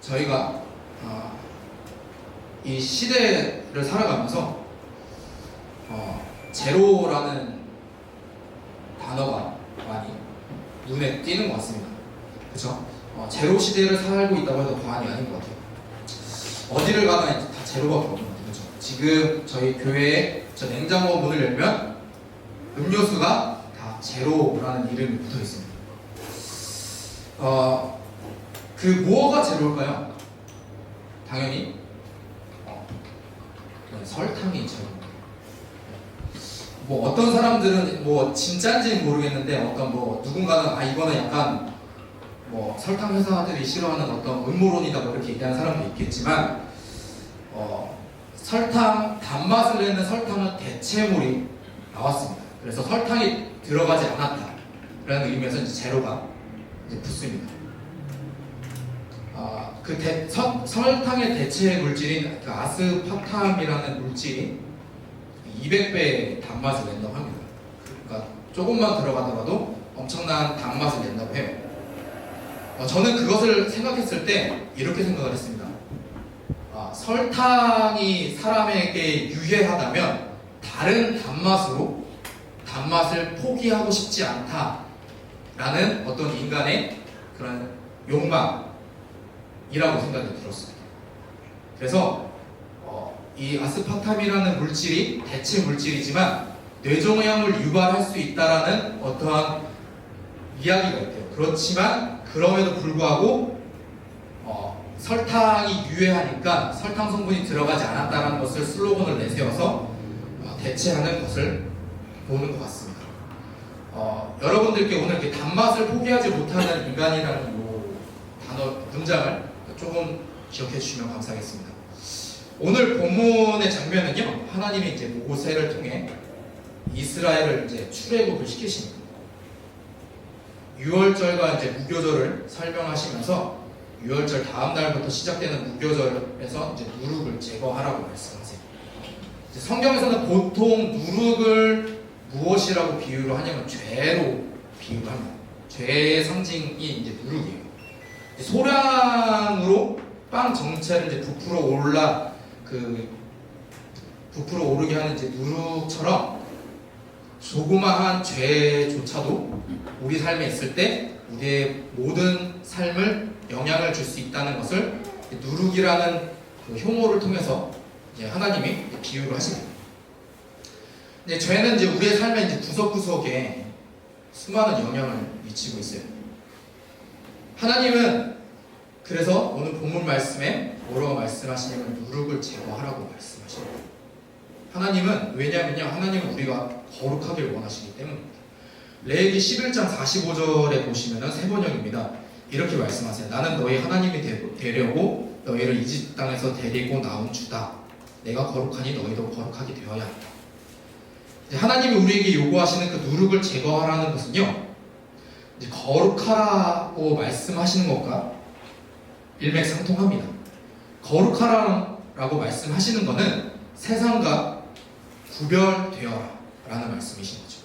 저희가 이 시대를 살아가면서 제로라는 단어가 많이 눈에 띄는 것 같습니다. 그렇죠? 제로 시대를 살고 있다고 해도 과언이 아닌 것 같아요. 어디를 가나 다 제로밖에 없는 것 같아요. 그렇죠? 지금 저희 교회에 저 냉장고 문을 열면 음료수가 다 제로라는 이름이 붙어 있습니다. 그 뭐가 제로일까요? 당연히 설탕이 제로입니다. 뭐 어떤 사람들은 뭐 진짜인지는 모르겠는데 어떤 뭐 누군가는 이거는 약간 뭐 설탕 회사들이 싫어하는 어떤 음모론이다 뭐 이렇게 얘기하는 사람도 있겠지만 설탕 단맛을 내는 설탕은 대체물이 나왔습니다. 그래서 설탕이 들어가지 않았다라는 의미에서 이제 제로가 이제 붙습니다. 설탕의 대체 물질인 그 아스파탐이라는 물질이 200배의 단맛을 낸다고 합니다. 그러니까 조금만 들어가더라도 엄청난 단맛을 낸다고 해요. 저는 그것을 생각했을 때 이렇게 생각을 했습니다. 설탕이 사람에게 유해하다면 다른 단맛으로 단맛을 포기하고 싶지 않다라는 어떤 인간의 그런 욕망이라고 생각이 들었습니다. 그래서 이 아스파탐이라는 물질이 대체 물질이지만 뇌종양을 유발할 수 있다라는 어떠한 이야기가 있대요. 그렇지만 그럼에도 불구하고 설탕이 유해하니까 설탕 성분이 들어가지 않았다는 것을 슬로건을 내세워서 대체하는 것을 보는 것 같습니다. 여러분들께 오늘 이렇게 단맛을 포기하지 못하는 인간이라는 단어 문장을 조금 기억해 주시면 감사하겠습니다. 오늘 본문의 장면은요, 하나님이 이제 모세를 통해 이스라엘을 이제 출애굽을 시키십니다. 유월절과 이제 무교절을 설명하시면서 유월절 다음 날부터 시작되는 무교절에서 이제 누룩을 제거하라고 말씀하세요. 이제 성경에서는 보통 누룩을 무엇이라고 비유를 하냐면 죄로 비유를 합니다. 죄의 상징이 이제 누룩이에요. 소량으로 빵 전체를 이제 부풀어 오르게 하는 이제 누룩처럼 조그마한 죄조차도 우리 삶에 있을 때 우리의 모든 삶을 영향을 줄 수 있다는 것을 누룩이라는 그 흉호를 통해서 이제 하나님이 비유를 하십니다. 이제 죄는 이제 우리의 삶의 이제 구석구석에 수많은 영향을 미치고 있어요. 하나님은 그래서 오늘 본문 말씀에 뭐라고 말씀하시냐면 누룩을 제거하라고 말씀하십니다. 하나님은 왜냐면요, 하나님은 우리가 거룩하길 원하시기 때문입니다. 레위기 11장 45절에 보시면은 세 번역입니다. 이렇게 말씀하세요. 나는 너희 하나님이 되려고 너희를 이집 땅에서 데리고 나온 주다. 내가 거룩하니 너희도 거룩하게 되어야 한다. 하나님이 우리에게 요구하시는 그 누룩을 제거하라는 것은요, 이제 거룩하라고 말씀하시는 것과 일맥상통합니다. 거룩하라고 말씀하시는 것은 세상과 구별되어라 라는 말씀이신 거죠.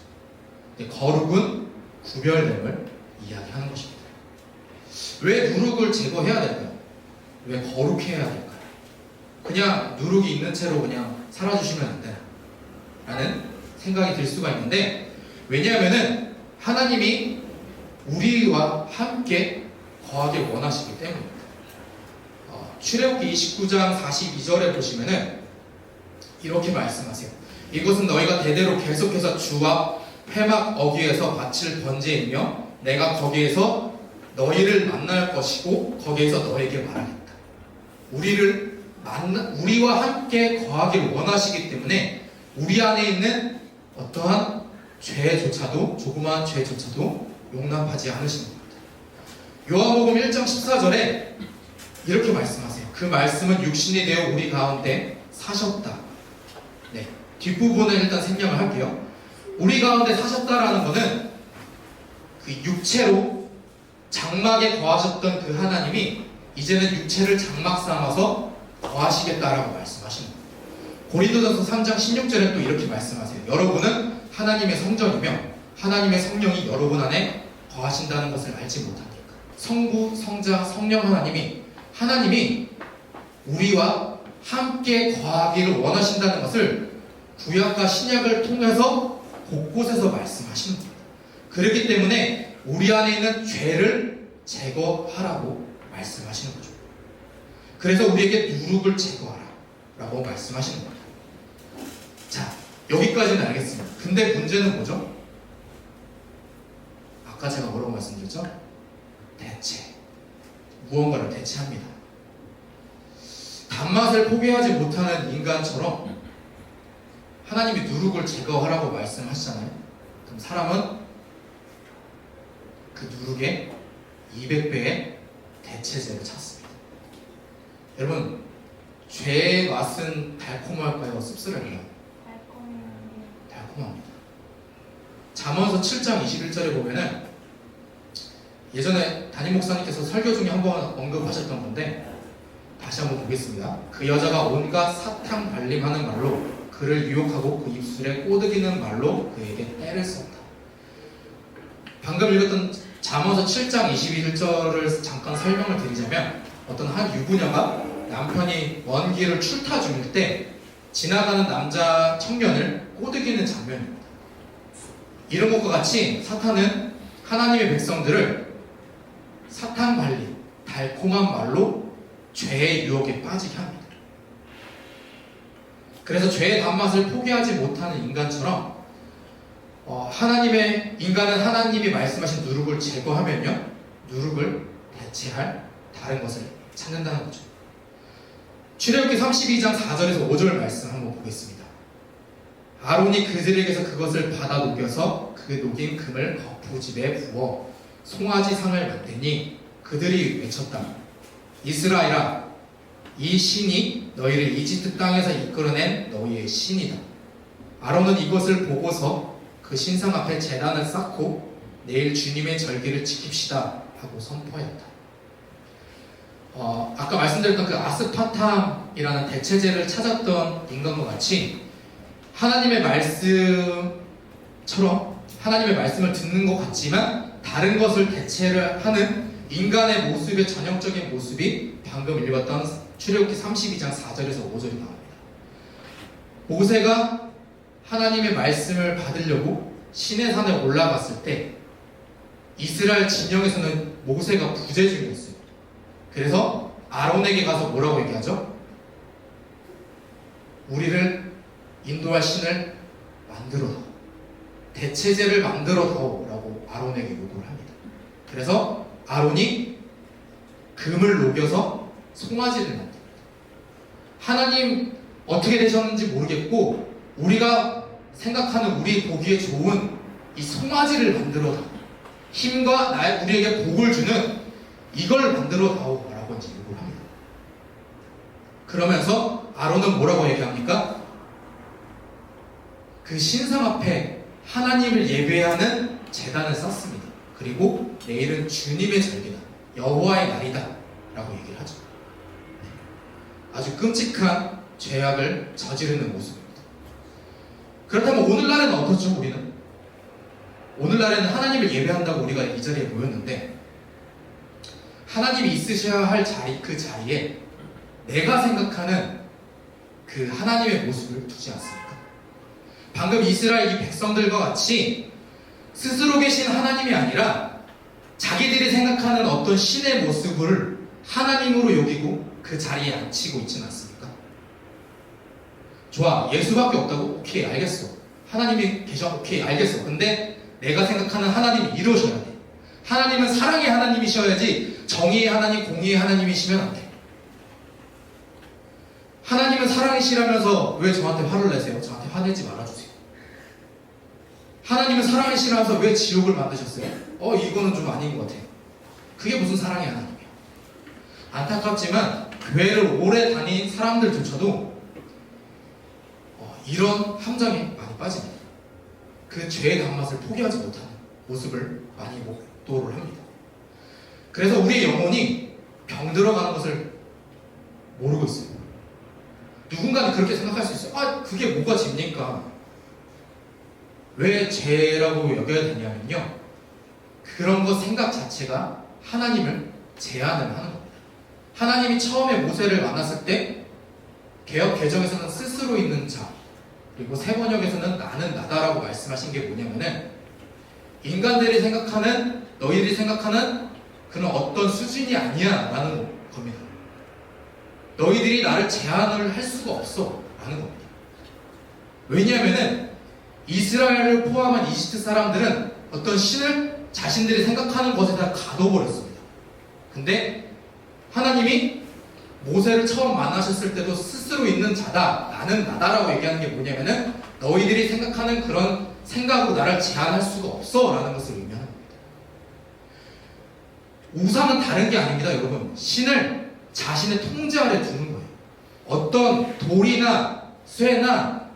거룩은 구별됨을 이야기하는 것입니다. 왜 누룩을 제거해야 될까요? 왜 거룩해야 될까요? 그냥 누룩이 있는 채로 그냥 살아주시면 안 되나? 라는 생각이 들 수가 있는데, 왜냐하면은 하나님이 우리와 함께 거하길 원하시기 때문입니다. 출애굽기 29장 42절에 보시면은 이렇게 말씀하세요. 이것은 너희가 대대로 계속해서 주와 회막 어귀에서 바칠 번제이며 내가 거기에서 너희를 만날 것이고 거기에서 너에게 말하겠다. 우리와 함께 거하길 원하시기 때문에 우리 안에 있는 어떠한 죄조차도, 조그마한 죄조차도 용납하지 않으시는 겁니다. 요한복음 1장 14절에 이렇게 말씀하세요. 그 말씀은 육신이 되어 우리 가운데 사셨다. 네, 뒷부분은 일단 생략을 할게요. 우리 가운데 사셨다라는 것은 그 육체로 장막에 거하셨던 그 하나님이 이제는 육체를 장막 삼아서 거하시겠다라고 말씀하시는 겁니다. 고린도전서 3장 16절에 또 이렇게 말씀하세요. 여러분은 하나님의 성전이며 하나님의 성령이 여러분 안에 거하신다는 것을 알지 못합니까? 성부, 성자, 성령 하나님이 하나님이 우리와 함께 거하기를 원하신다는 것을 구약과 신약을 통해서 곳곳에서 말씀하시는 겁니다. 그렇기 때문에 우리 안에 있는 죄를 제거하라고 말씀하시는 거죠. 그래서 우리에게 누룩을 제거하라 라고 말씀하시는 겁니다. 자, 여기까지는 알겠습니다. 근데 문제는 뭐죠? 아까 제가 뭐라고 말씀드렸죠? 대체. 무언가를 대체합니다. 단맛을 포기하지 못하는 인간처럼 하나님이 누룩을 제거하라고 말씀하시잖아요. 그럼 사람은 그 누룩의 200배의 대체제를 찾습니다. 여러분, 죄의 맛은 달콤할까요? 씁쓸할까요? 달콤합니다. 잠언서 7장 21절에 보면은 예전에 담임 목사님께서 설교 중에 한번 언급하셨던 건데 다시 한번 보겠습니다. 그 여자가 온갖 사탕 발림하는 말로 그를 유혹하고 그 입술에 꼬드기는 말로 그에게 때를 썼다. 방금 읽었던 잠언서 7장 21절을 잠깐 설명을 드리자면 어떤 한 유부녀가 남편이 먼 길을 출타 중일 때 지나가는 남자 청년을 꼬드기는 장면입니다. 이런 것과 같이 사탄은 하나님의 백성들을 사탕 발림, 달콤한 말로 죄의 유혹에 빠지게 합니다. 그래서 죄의 단맛을 포기하지 못하는 인간처럼 인간은 하나님이 말씀하신 누룩을 제거하면요, 누룩을 대체할 다른 것을 찾는다는 거죠. 출애굽기 32장 4절에서 5절 말씀 한번 보겠습니다. 아론이 그들에게서 그것을 받아 녹여서 그 녹인 금을 거푸집에 부어 송아지상을 만드니 그들이 외쳤다. 이스라엘아, 이 신이 너희를 이집트 땅에서 이끌어낸 너희의 신이다. 아론은 이것을 보고서 그 신상 앞에 제단을 쌓고 내일 주님의 절기를 지킵시다 하고 선포하였다. 아까 말씀드렸던 그 아스파탐이라는 대체제를 찾았던 인간과 같이 하나님의 말씀처럼 하나님의 말씀을 듣는 것 같지만 다른 것을 대체를 하는 인간의 모습의 전형적인 모습이 방금 읽었던 출애굽기 32장 4절에서 5절이 나옵니다. 모세가 하나님의 말씀을 받으려고 시내산에 올라갔을 때 이스라엘 진영에서는 모세가 부재 중이었어요. 그래서 아론에게 가서 뭐라고 얘기하죠? 우리를 인도할 신을 만들어다오, 대체제를 만들어다오 라고 아론에게 요구를 합니다. 그래서 아론이 금을 녹여서 송아지를 만듭니다. 하나님 어떻게 되셨는지 모르겠고 우리가 생각하는 우리 보기에 좋은 이 송아지를 만들어다오, 힘과 우리에게 복을 주는 이걸 만들어다오 라고 이제 요구를 합니다. 그러면서 아론은 뭐라고 얘기합니까? 그 신상 앞에 하나님을 예배하는 제단을 쌓습니다. 그리고 내일은 주님의 절기다, 여호와의 날이다 라고 얘기를 하죠. 아주 끔찍한 죄악을 저지르는 모습입니다. 그렇다면 오늘날에는 어떻죠? 우리는 오늘날에는 하나님을 예배한다고 우리가 이 자리에 모였는데 하나님이 있으셔야 할 자리, 그 자리에 내가 생각하는 그 하나님의 모습을 두지 않습니까? 방금 이스라엘 이 백성들과 같이 스스로 계신 하나님이 아니라 자기들이 생각하는 어떤 신의 모습을 하나님으로 여기고 그 자리에 앉히고 있지는 않습니까? 좋아, 예수밖에 없다고? 오케이, 알겠어. 하나님이 계셔? 오케이, 알겠어. 근데 내가 생각하는 하나님이 이루어져야 돼. 하나님은 사랑의 하나님이셔야지 정의의 하나님, 공의의 하나님이시면 안 돼. 하나님은 사랑이시라면서 왜 저한테 화를 내세요? 저한테 화내지 말아주세요. 하나님은 사랑이시라면서 왜 지옥을 만드셨어요? 이거는 좀 아닌 것 같아요. 그게 무슨 사랑의 하나님이야. 안타깝지만 교회를 오래 다닌 사람들조차도 이런 함정에 많이 빠집니다. 그 죄의 단맛을 포기하지 못하는 모습을 많이 목도를 합니다. 그래서 우리의 영혼이 병들어가는 것을 모르고 있어요. 누군가는 그렇게 생각할 수 있어요. 그게 뭐가 죄입니까? 왜 죄라고 여겨야 되냐면요, 그런 것 생각 자체가 하나님을 제한을 하는 겁니다. 하나님이 처음에 모세를 만났을 때 개역 개정에서는 스스로 있는 자, 그리고 세번역에서는 나는 나다라고 말씀하신 게 뭐냐면은 인간들이 생각하는, 너희들이 생각하는 그런 어떤 수준이 아니야 라는 겁니다. 너희들이 나를 제한을 할 수가 없어 라는 겁니다. 왜냐하면은 이스라엘을 포함한 이집트 사람들은 어떤 신을 자신들이 생각하는 것에다 가둬버렸습니다. 근데 하나님이 모세를 처음 만나셨을 때도 스스로 있는 자다, 나는 나다라고 얘기하는 게 뭐냐면은 너희들이 생각하는 그런 생각으로 나를 제한할 수가 없어 라는 것을 의미하는 겁니다. 우상은 다른 게 아닙니다, 여러분. 신을 자신의 통제 아래 두는 거예요. 어떤 돌이나 쇠나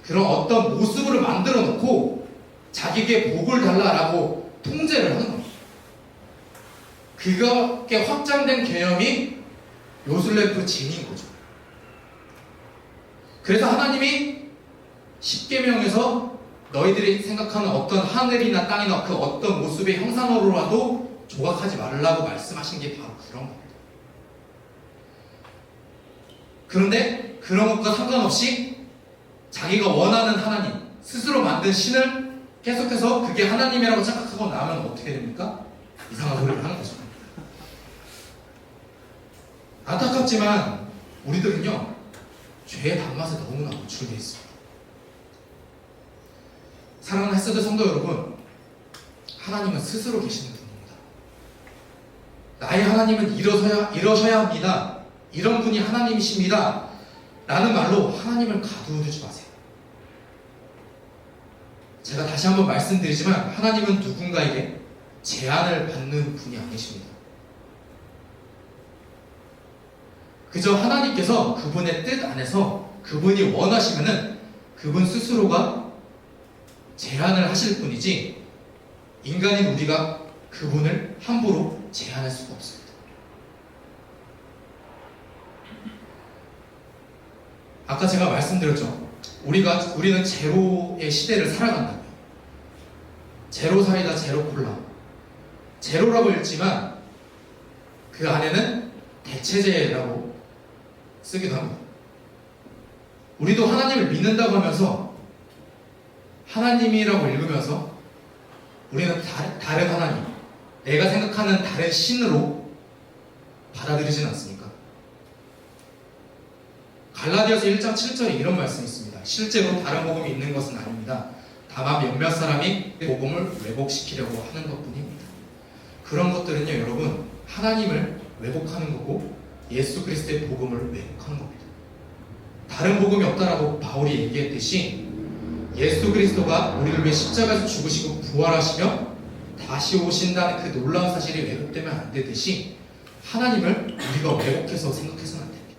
그런 어떤 모습으로 만들어 놓고 자기에게 복을 달라라고 통제를 하는 겁니다. 그렇게 확장된 개념이 요술레프 진인 거죠. 그래서 하나님이 십계명에서 너희들이 생각하는 어떤 하늘이나 땅이나 그 어떤 모습의 형상으로라도 조각하지 말라고 말씀하신 게 바로 그런 겁니다. 그런데 그런 것과 상관없이 자기가 원하는 하나님, 스스로 만든 신을 계속해서 그게 하나님이라고 착각하고 나면 어떻게 됩니까? 이상한 소리를 하는 거죠. 안타깝지만 우리들은요, 죄의 단맛에 너무나 노출되어 있습니다. 사랑하는 햇서드 성도 여러분, 하나님은 스스로 계시는 분입니다. 나의 하나님은 이러셔야 합니다. 이런 분이 하나님이십니다. 라는 말로 하나님을 가두어두지 마세요. 제가 다시 한번 말씀드리지만 하나님은 누군가에게 제한을 받는 분이 아니십니다. 그저 하나님께서 그분의 뜻 안에서 그분이 원하시면은 그분 스스로가 제한을 하실 뿐이지 인간인 우리가 그분을 함부로 제한할 수가 없습니다. 아까 제가 말씀드렸죠. 우리는 제로의 시대를 살아간다고요. 제로 사이다, 제로 콜라. 제로라고 읽지만 그 안에는 대체제라고 쓰기도 합니다. 우리도 하나님을 믿는다고 하면서 하나님이라고 읽으면서 우리는 다른 하나님, 내가 생각하는 다른 신으로 받아들이지는 않습니까? 갈라디아서 1장 7절에 이런 말씀이 있습니다. 실제로 다른 복음이 있는 것은 아닙니다. 다만 몇몇 사람이 복음을 왜곡시키려고 하는 것뿐입니다. 그런 것들은요, 여러분, 하나님을 왜곡하는 거고 예수 그리스도의 복음을 왜곡하는 겁니다. 다른 복음이 없다라고 바울이 얘기했듯이 예수 그리스도가 우리를 위해 십자가에서 죽으시고 부활하시며 다시 오신다는 그 놀라운 사실이 왜곡되면 안 되듯이 하나님을 우리가 왜곡해서 생각해서는 안 됩니다.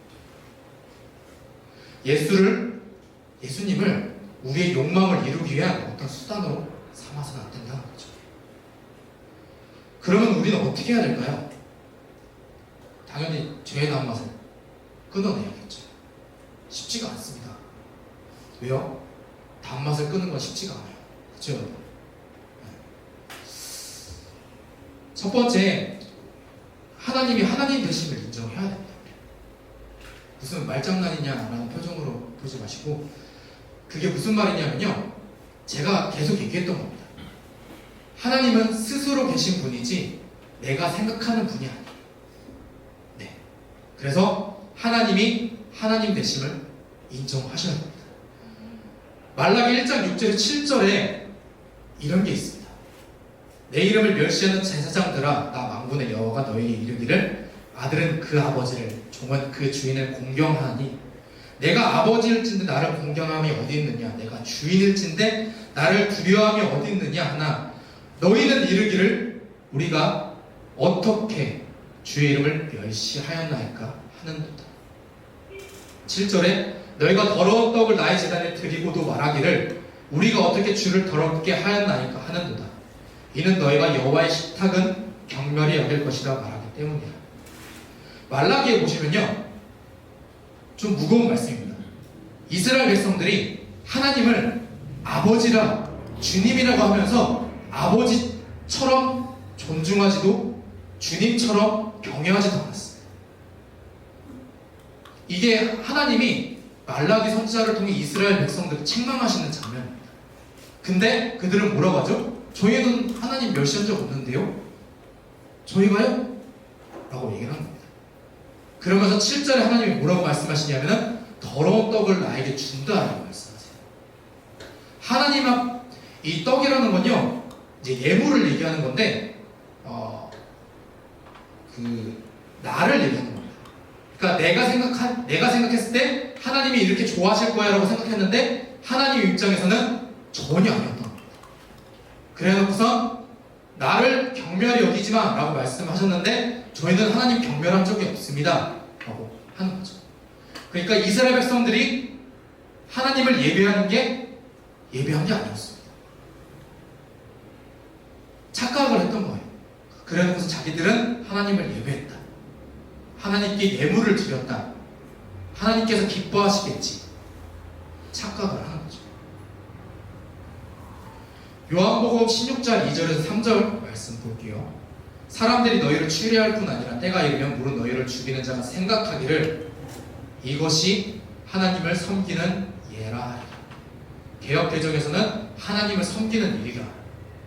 예수님을 우리의 욕망을 이루기 위한 어떤 수단으로 삼아서는 안 된다는 거죠. 그러면 우리는 어떻게 해야 될까요? 당연히 죄의 단맛을 끊어내야겠죠. 쉽지가 않습니다. 왜요? 단맛을 끄는 건 쉽지가 않아요. 그렇죠? 첫 번째, 하나님이 하나님 되심을 인정해야 됩니다. 무슨 말장난이냐라는 표정으로 보지 마시고, 그게 무슨 말이냐면요, 제가 계속 얘기했던 겁니다. 하나님은 스스로 계신 분이지 내가 생각하는 분이 아니에요. 네. 그래서 하나님이 하나님 되심을 인정하셔야 합니다. 말라기 1장 6절 7절에 이런 게 있습니다. 내 이름을 멸시하는 제사장들아, 나 만군의 여호와가 너희에게 이르기를 아들은 그 아버지를, 종은 그 주인을 공경하니 내가 아버지일진데 나를 공경함이 어디 있느냐, 내가 주인일진데 나를 두려워함이 어디 있느냐 하나 너희는 이르기를 우리가 어떻게 주의 이름을 멸시하였나이까 하는도다. 7절에 너희가 더러운 떡을 나의 제단에 드리고도 말하기를 우리가 어떻게 주를 더럽게 하였나이까 하는도다. 이는 너희가 여호와의 식탁은 경멸히 여길 것이라 말하기 때문이라. 말라기에 보시면요, 좀 무거운 말씀입니다. 이스라엘 백성들이 하나님을 아버지라, 주님이라고 하면서 아버지처럼 존중하지도 주님처럼 경외하지도 않았어요. 이게 하나님이 말라기 선지자를 통해 이스라엘 백성들을 책망하시는 장면입니다. 근데 그들은 뭐라고 하죠? 저희는 하나님 멸시한 적 없는데요? 저희가요? 라고 얘기를 합니다. 그러면서 7절에 하나님이 뭐라고 말씀하시냐면은 더러운 떡을 나에게 준다라고 말씀하세요. 하나님 앞 이 떡이라는 건요, 이제 예물을 얘기하는 건데, 나를 얘기하는 겁니다. 그러니까 내가 생각했을 때 하나님이 이렇게 좋아하실 거야라고 생각했는데 하나님 입장에서는 전혀 아니었던 겁니다. 그래놓고서 나를 경멸히 여기지 마 라고 말씀하셨는데 저희는 하나님 경멸한 적이 없습니다 라고 하는 거죠. 그러니까 이스라엘 백성들이 하나님을 예배한 게 아니었습니다. 착각을 했던 거예요. 그래놓고서 자기들은 하나님을 예배했다, 하나님께 예물을 드렸다, 하나님께서 기뻐하시겠지, 착각을 하는 거죠. 요한복음 16장 2절에서 3절 말씀 볼게요. 사람들이 너희를 추리할 뿐 아니라 때가 이르면 물은 너희를 죽이는 자가 생각하기를 이것이 하나님을 섬기는 예라 하리라. 개역개정에서는 하나님을 섬기는 일이라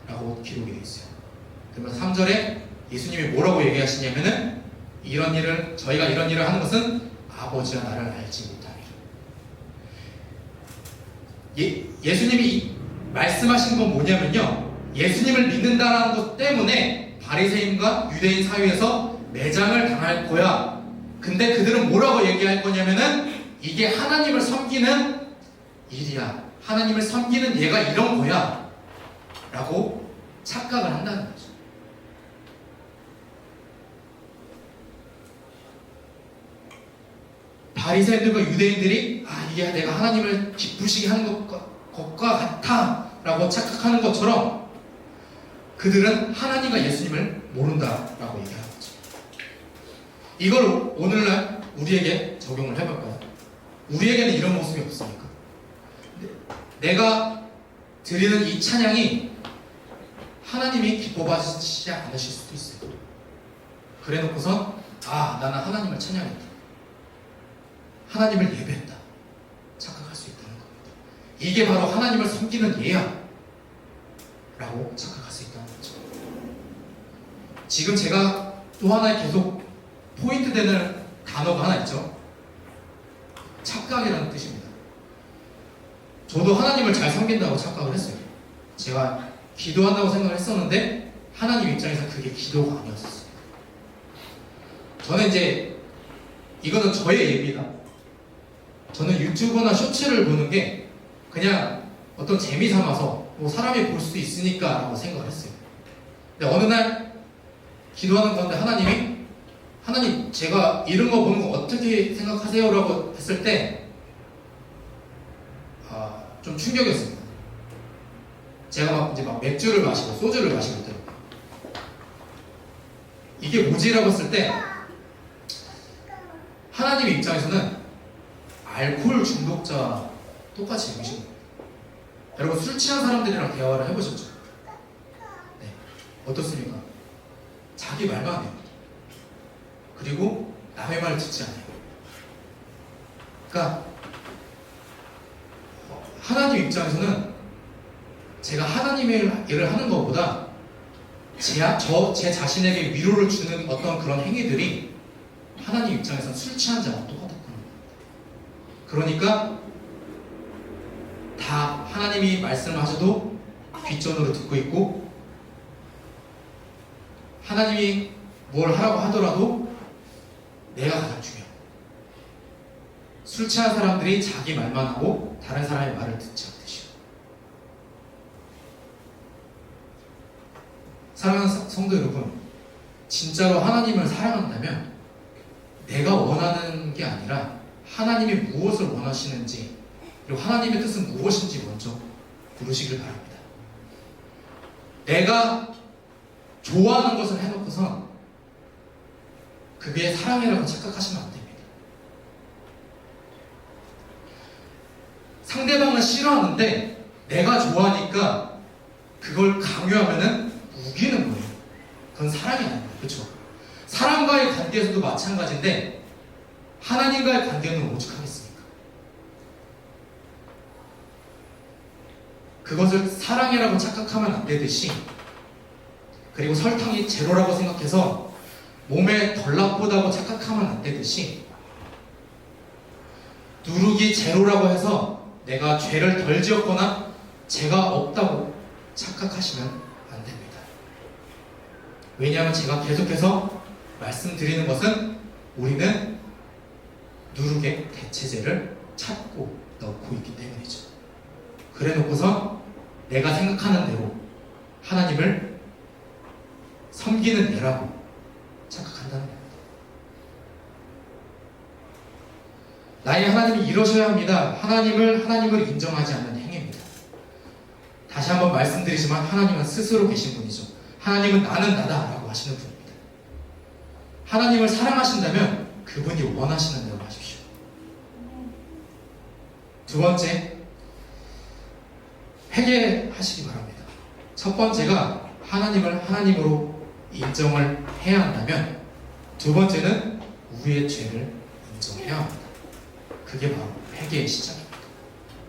라고 기록이 되어 있어요. 그러면 3절에 예수님이 뭐라고 얘기하시냐면은 저희가 이런 일을 하는 것은 아버지가 나를 알지 못함이라. 예수님이 말씀하신 건 뭐냐면요, 예수님을 믿는다라는 것 때문에 바리새인과 유대인 사이에서 매장을 당할 거야. 근데 그들은 뭐라고 얘기할 거냐면은 이게 하나님을 섬기는 일이야, 하나님을 섬기는 얘가 이런 거야 라고 착각을 한다는 거죠. 바리새인들과 유대인들이 이게 내가 하나님을 기쁘시게 하는 것과 같아 라고 착각하는 것처럼 그들은 하나님과 예수님을 모른다라고 얘기하는 거죠. 이걸 오늘날 우리에게 적용을 해볼까요? 우리에게는 이런 모습이 없으니까 내가 드리는 이 찬양이 하나님이 기뻐하시지 않으실 수도 있어요. 그래놓고서 나는 하나님을 찬양했다, 하나님을 예배했다 착각할 수 있다는 겁니다. 이게 바로 하나님을 섬기는 예야 라고 착각할 수 있다는 거죠. 지금 제가 또 하나의 계속 포인트 되는 단어가 하나 있죠. 착각이라는 뜻입니다. 저도 하나님을 잘 섬긴다고 착각을 했어요. 제가 기도한다고 생각을 했었는데 하나님 입장에서 그게 기도가 아니었어요. 저는 이제 이거는 저의 얘기다. 저는 유튜브나 쇼츠를 보는 게 그냥 어떤 재미 삼아서 사람이 볼 수도 있으니까 라고 생각을 했어요. 근데 어느 날 기도하는 가운데 하나님 제가 이런 거 보는 거 어떻게 생각하세요? 라고 했을 때 좀 충격이었습니다. 제가 막 맥주를 마시고 소주를 마시고 있더라고요. 이게 뭐지라고 했을 때 하나님 입장에서는 알코올 중독자 똑같이 여기시는 거예요. 여러분 술 취한 사람들이랑 대화를 해보셨죠? 네. 어떻습니까? 자기 말만 해요. 그리고 남의 말을 듣지 않아요. 그러니까 하나님 입장에서는 제가 하나님의 일을 하는 것보다 제 자신에게 위로를 주는 어떤 그런 행위들이 하나님 입장에서는 술 취한 자와 똑같다는 겁니다. 그러니까 다 하나님이 말씀하셔도 귓전으로 듣고 있고 하나님이 뭘 하라고 하더라도 내가 가장 중요하고 술 취한 사람들이 자기 말만 하고 다른 사람의 말을 듣지 않듯이요. 사랑하는 성도 여러분, 진짜로 하나님을 사랑한다면 내가 원하는 게 아니라 하나님이 무엇을 원하시는지 그리고 하나님의 뜻은 무엇인지 먼저 물으시길 바랍니다. 내가 좋아하는 것을 해놓고선 그게 사랑이라고 착각하시면 안 됩니다. 상대방은 싫어하는데 내가 좋아하니까 그걸 강요하면은 우기는 거예요. 그건 사랑이 아닙니다. 그렇죠? 사람과의 관계에서도 마찬가지인데 하나님과의 관계는 오죽하겠습니까? 그것을 사랑이라고 착각하면 안 되듯이, 그리고 설탕이 제로라고 생각해서 몸에 덜 나쁘다고 착각하면 안 되듯이, 누룩이 제로라고 해서 내가 죄를 덜 지었거나 죄가 없다고 착각하시면 안 됩니다. 왜냐하면 제가 계속해서 말씀드리는 것은 우리는 누룩의 대체제를 찾고 넣고 있기 때문이죠. 그래 놓고서 내가 생각하는 대로 하나님을 섬기는 예라고 착각한다는 겁니다. 나의 하나님이 이러셔야 합니다. 하나님을 인정하지 않는 행위입니다. 다시 한번 말씀드리지만 하나님은 스스로 계신 분이죠. 하나님은 나는 나다라고 하시는 분입니다. 하나님을 사랑하신다면 그분이 원하시는 대로 하십시오. 두 번째, 회개하시기 바랍니다. 첫 번째가 하나님을 하나님으로 인정을 해야 한다면, 두 번째는 우리의 죄를 인정해야 합니다. 그게 바로 회개의 시작입니다.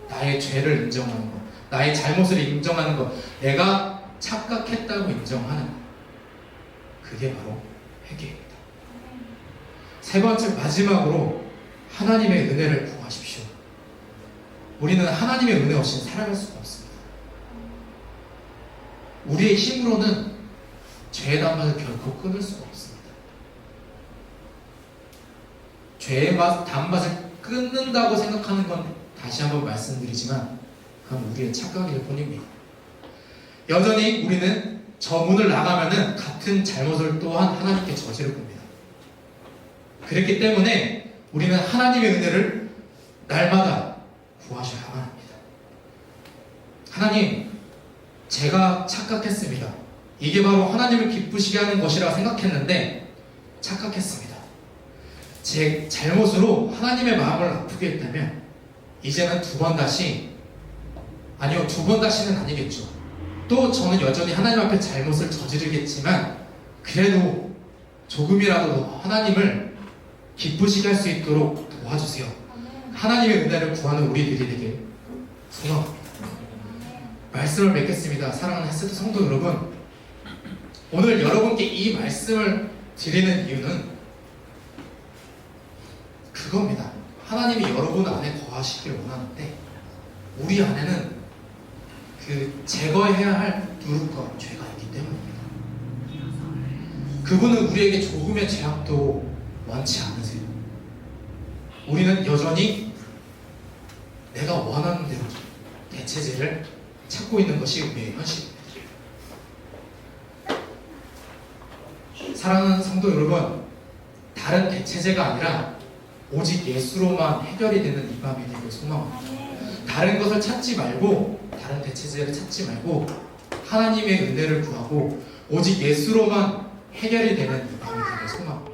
나의 죄를 인정하는 것, 나의 잘못을 인정하는 것, 내가 착각했다고 인정하는 것, 그게 바로 회개입니다. 세 번째, 마지막으로 하나님의 은혜를 구하십시오. 우리는 하나님의 은혜 없이는 살아갈 수가 없습니다. 우리의 힘으로는 죄의 단맛을 결코 끊을 수가 없습니다. 죄의 단맛을 끊는다고 생각하는 건 다시 한번 말씀드리지만 그건 우리의 착각일 뿐입니다. 여전히 우리는 저 문을 나가면은 같은 잘못을 또한 하나님께 저지를 겁니다. 그렇기 때문에 우리는 하나님의 은혜를 날마다 구하셔야만 합니다. 하나님, 제가 착각했습니다. 이게 바로 하나님을 기쁘시게 하는 것이라 생각했는데 착각했습니다. 제 잘못으로 하나님의 마음을 아프게 했다면 이제는 두 번 다시는 아니겠죠. 또 저는 여전히 하나님 앞에 잘못을 저지르겠지만 그래도 조금이라도 하나님을 기쁘시게 할 수 있도록 도와주세요. 하나님의 은혜를 구하는 우리들이 되길 소망합니다. 말씀을 맺겠습니다. 사랑하는 햇세트 성도 여러분, 오늘 여러분께 이 말씀을 드리는 이유는 그겁니다. 하나님이 여러분 안에 거하시길 원하는데 우리 안에는 그 제거해야 할 누룩과 죄가 있기 때문입니다. 그분은 우리에게 조금의 죄악도 원치 않으세요. 우리는 여전히 내가 원하는 대로 대체제를 찾고 있는 것이 우리의 현실입니다. 사랑하는 성도 여러분, 다른 대체제가 아니라 오직 예수로만 해결이 되는 이 밤이 되길 소망합니다. 다른 것을 찾지 말고, 다른 대체제를 찾지 말고 하나님의 은혜를 구하고 오직 예수로만 해결이 되는 이 밤이 되길 소망합니다.